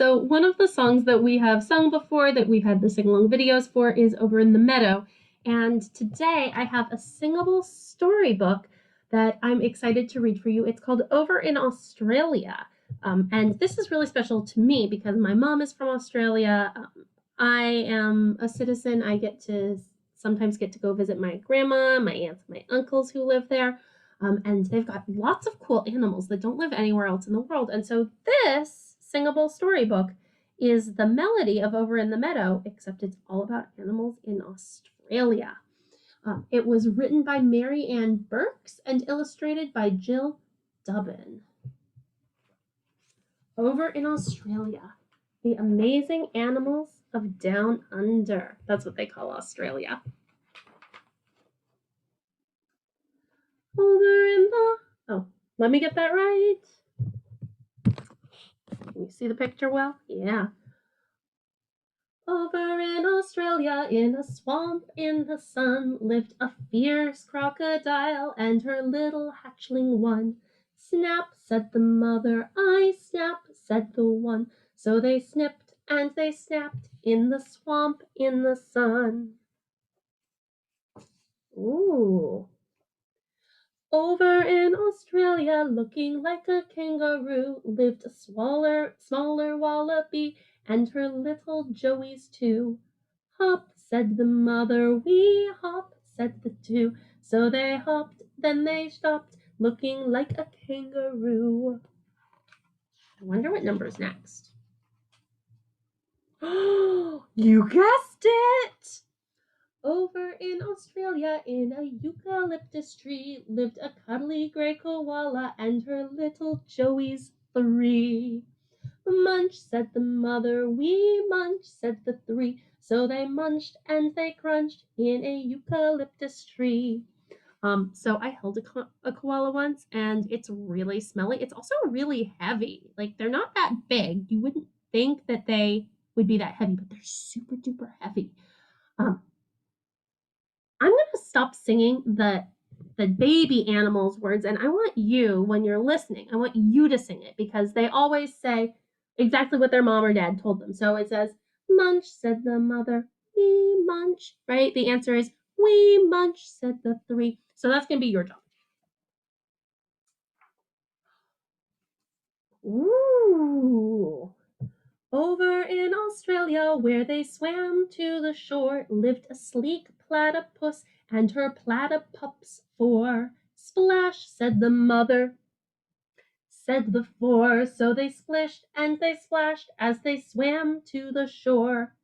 So one of the songs that we have sung before that we've had the sing-along videos for is Over in the Meadow. And today I have a singable storybook that I'm excited to read for you. It's called Over in Australia. And this is really special to me because my mom is from Australia. I am a citizen. I sometimes get to go visit my grandma, my aunts, my uncles who live there. And they've got lots of cool animals that don't live anywhere else in the world. And so this singable storybook is the melody of Over in the Meadow, except it's all about animals in Australia. It was written by Marianne Berkes and illustrated by Jill Dubin. Over in Australia, the amazing animals of Down Under. That's what they call Australia. Over in the... Oh, let me get that right. Can you see the picture well? Yeah. Over in Australia, in a swamp in the sun, lived a fierce crocodile and her little hatchling one. Snap, said the mother, I snap, said the one. So they snipped and they snapped in the swamp in the sun. Ooh. Over in Australia, looking like a kangaroo, lived a smaller wallaby and her little joeys too. Hop, said the mother, we hop, said the two. So they hopped, then they stopped, looking like a kangaroo. I wonder what number's next. Oh, you guessed it! Over in Australia, in a eucalyptus tree, lived a cuddly gray koala and her little joeys 3. Munch, said the mother, we munch, said the 3. So they munched and they crunched in a eucalyptus tree. So I held a koala once, and it's really smelly. It's also really heavy. Like, they're not that big. You wouldn't think that they would be that heavy, but they're super duper heavy. I'm going to stop singing the baby animals words, and I want you, when you're listening, I want you to sing it because they always say exactly what their mom or dad told them. So it says, munch, said the mother, we munch, right? The answer is we munch, said the 3. So that's going to be your job. Ooh. Over in Australia, where they swam to the shore, lived a sleek platypus and her platypups 4. Splash, said the mother, said the 4. So they splished and they splashed as they swam to the shore.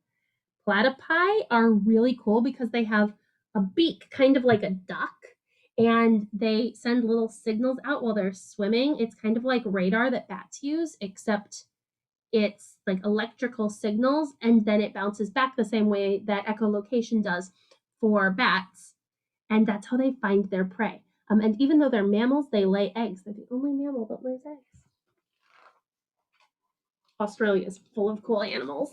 Platypi are really cool because they have a beak, kind of like a duck, and they send little signals out while they're swimming. It's kind of like radar that bats use, except it's like electrical signals, and then it bounces back the same way that echolocation does for bats, and that's how they find their prey. And even though they're mammals, they lay eggs. They're the only mammal that lays eggs. Australia is full of cool animals.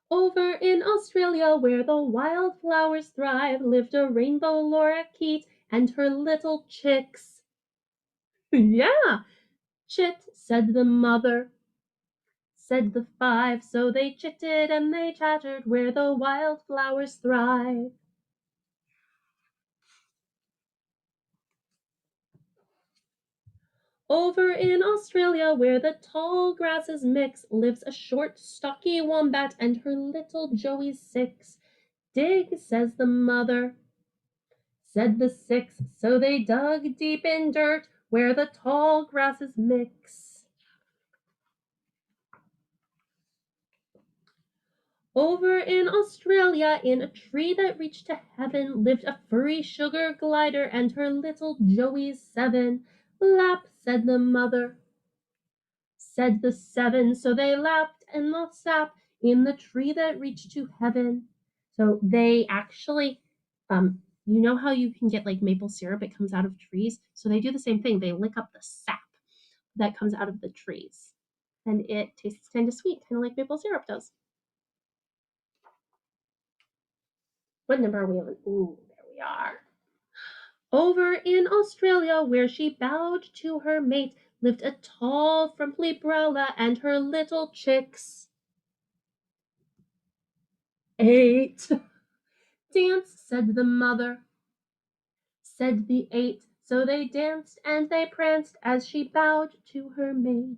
Over in Australia, where the wildflowers thrive, lived a rainbow lorikeet and her little chicks. Yeah, chit, said the mother, said the 5. So they chitted and they chattered where the wildflowers thrive. Over in Australia, where the tall grasses mix, lives a short, stocky wombat and her little joeys 6. Dig, says the mother, said the 6. So they dug deep in dirt where the tall grasses mix. Over in Australia, in a tree that reached to heaven, lived a furry sugar glider and her little joeys 7. Lap, said the mother, said the 7. So they lapped and the sap in the tree that reached to heaven. So they actually, you know how you can get like maple syrup? It comes out of trees. So they do the same thing. They lick up the sap that comes out of the trees. And it tastes kind of sweet, kind of like maple syrup does. What number are we on? Ooh, there we are. Over in Australia, where she bowed to her mate, lived a tall, frumpy Brella and her little chicks. 8. Dance, said the mother. Said the 8. So they danced and they pranced as she bowed to her mate.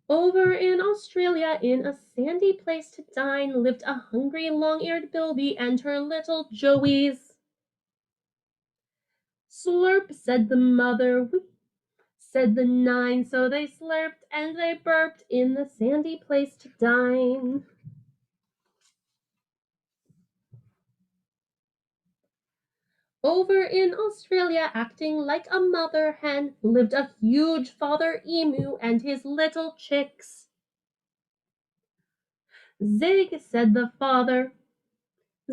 Over in Australia, in a sandy place to dine, lived a hungry, long-eared Bilby and her little Joeys. Slurp, said the mother. Weep, said the 9. So they slurped and they burped in the sandy place to dine. Over in Australia, acting like a mother hen, lived a huge father emu and his little chicks. Zig, said the father.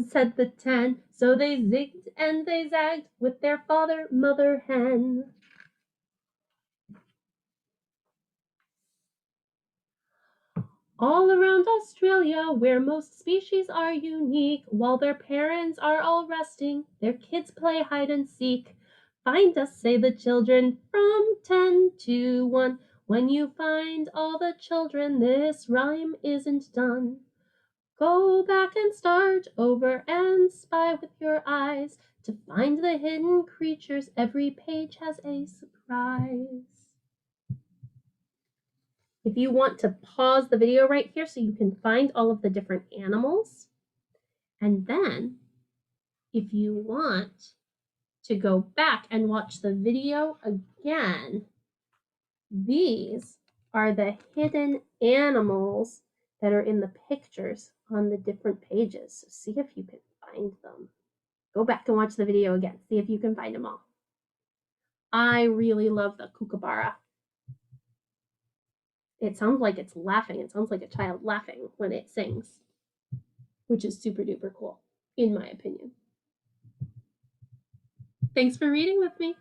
Said the 10. So they zigged and they zagged with their father mother hen. All around Australia, where most species are unique, while their parents are all resting, their kids play hide and seek. Find us, say the children, from 10 to 1. When you find all the children, this rhyme isn't done. Go back and start over and spy with your eyes to find the hidden creatures. Every page has a surprise. If you want to pause the video right here so you can find all of the different animals, and then if you want to go back and watch the video again, these are the hidden animals that are in the pictures on the different pages. So see if you can find them. Go back and watch the video again. See if you can find them all. I really love the kookaburra. It sounds like it's laughing. It sounds like a child laughing when it sings, which is super duper cool, in my opinion. Thanks for reading with me.